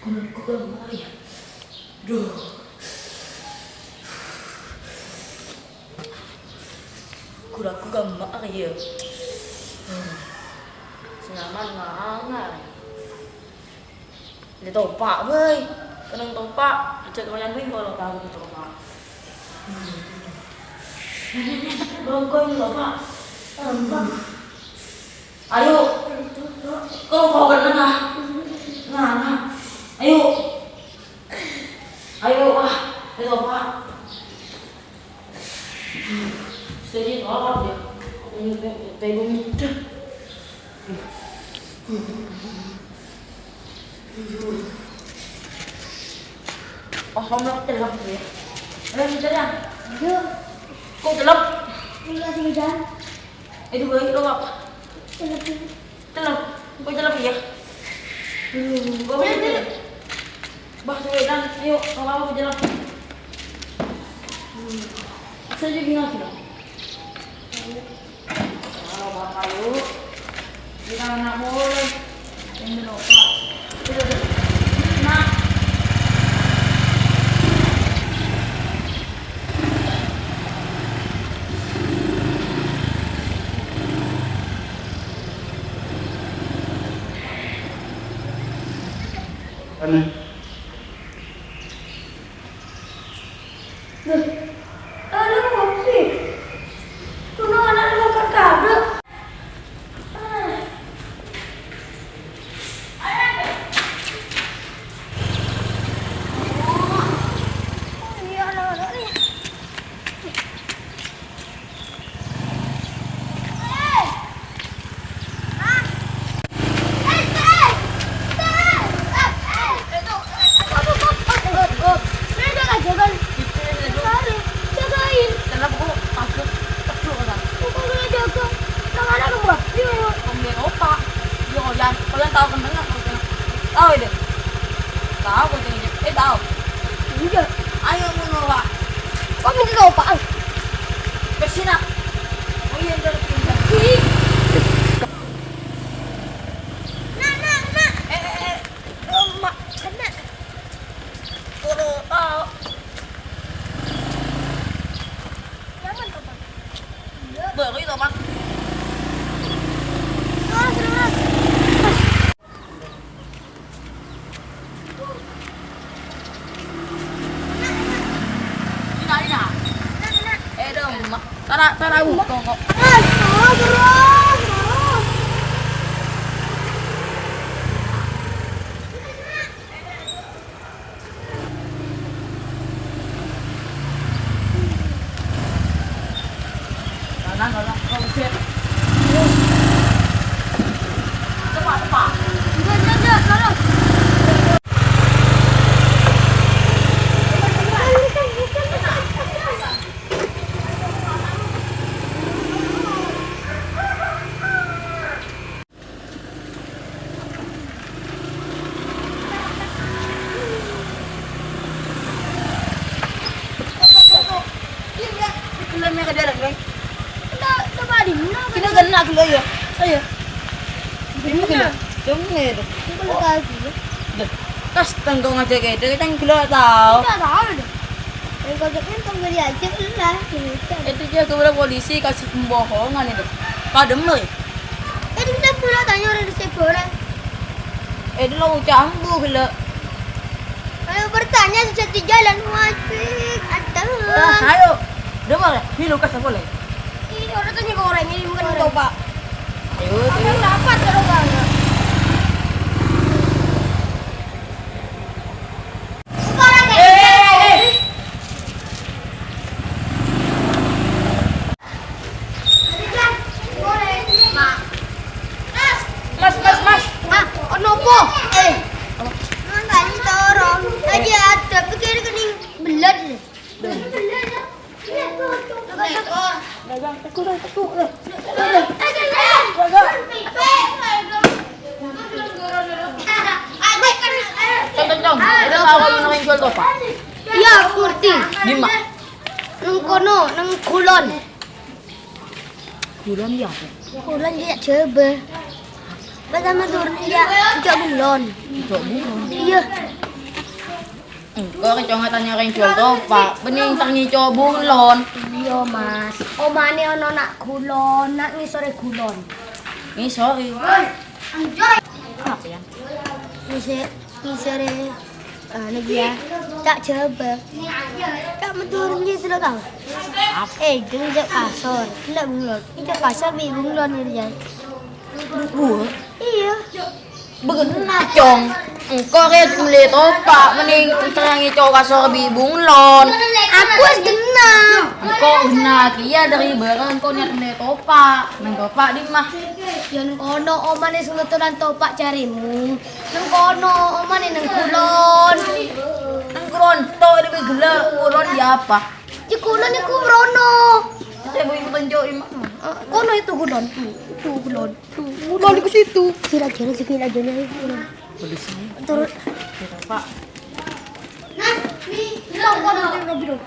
Kunanku lemah ya. Duh. Kuraku gamak ya. Senyaman ngangar. Dia topak boy. Kenang topak. Cek kalian wing kalau tahu itu topak. Bangkoi topak. Ayo. Kau kan tengah. Nah. Ayo. Ayo wah. Dia topak. Sedih topak dia. Tengok muda. Oh, kamu telap ya? Kita dah. Yuk, Kau telap? ini kasih hujan. Itu baik lo apa? Telap. Telap. Kau telap ya? Kau telap. Bah, dan ayo, kalau telap. Saya juga ngasih lah. Kalau bapak yuk, kita anak boleh. Yang menopang. Nah. Ano? Ada kopi. Tunggu anak makan kabel. Telap kok takut. Takut kan? Kami opak. Yo kalian tahu kan enggak? Tahu itu? Tahu kau jangan. Tahu. Ayo menolak. Kok minta apaan? Kesini. Oh iya dari pintar. Emak. Kena. Koro tahu. Jangan kau, Bang. Baru itu bang. Terus. Ini dah. Dong. Tara kok. Terus. Kalau siap. Tepat. Enggak, terus. Filmnya ke dalam, Bang. Kita Kena dulu ya. Saya. Ini kena. Dengar. Kas tanggung aja kayak itu kan gila tahu. Itu dia kepada polisi kasih pembohongan itu. Kadem loh. Itu lo cambu gila. Ayo bertanya sejati jalan wajib ada. Ayo. Dengar, ini Lukas apa boleh? Ini orang tanya ke orang ini bukan tahu Pak. Ayo, Apa dapat kalau bang? Mas. Nopo? Makanya dorong. Aja ada pikir kening belat. Dagang tekuk. Tong. Ada tahu yang jual apa? Iya, kurti. Di mana? Nang kono, nang kulon. Kulon dia apa? Kulon dia coba. Pertama turun dia cok bunglon. Cok bunglon. Iya. Kok kecong tanya orang jual topak, bening tangi cok bunglon. Iya mas. Omane ono nak kulon, nak ngisore kulon. Ini sorry. Anjay. Apa ya? Ngisore anu dia. Tak coba. Tak menturun dia sudah tahu. Itu dia kasar. Tidak bunglon. Itu kasar bi bunglon dia. Gua. Iya. Begenah cong. Engkau kayak beli topak, mending terangi cok kasar bi bunglon. Aku genah. Engkau gena kia dari barang kau niat beli topak, nang topak di mah. Yang kono omane sulutulan topak carimu. Nang kono omane nang kulon. Nang keronto ada begelar kulon di apa? Di kulon iku rono. Saya mau tunjuk imah. Kono itu kulon. Itu kulon. Kulon di situ. Kira-kira itu. Turun. Pak. Nah, nih, kono di mobil.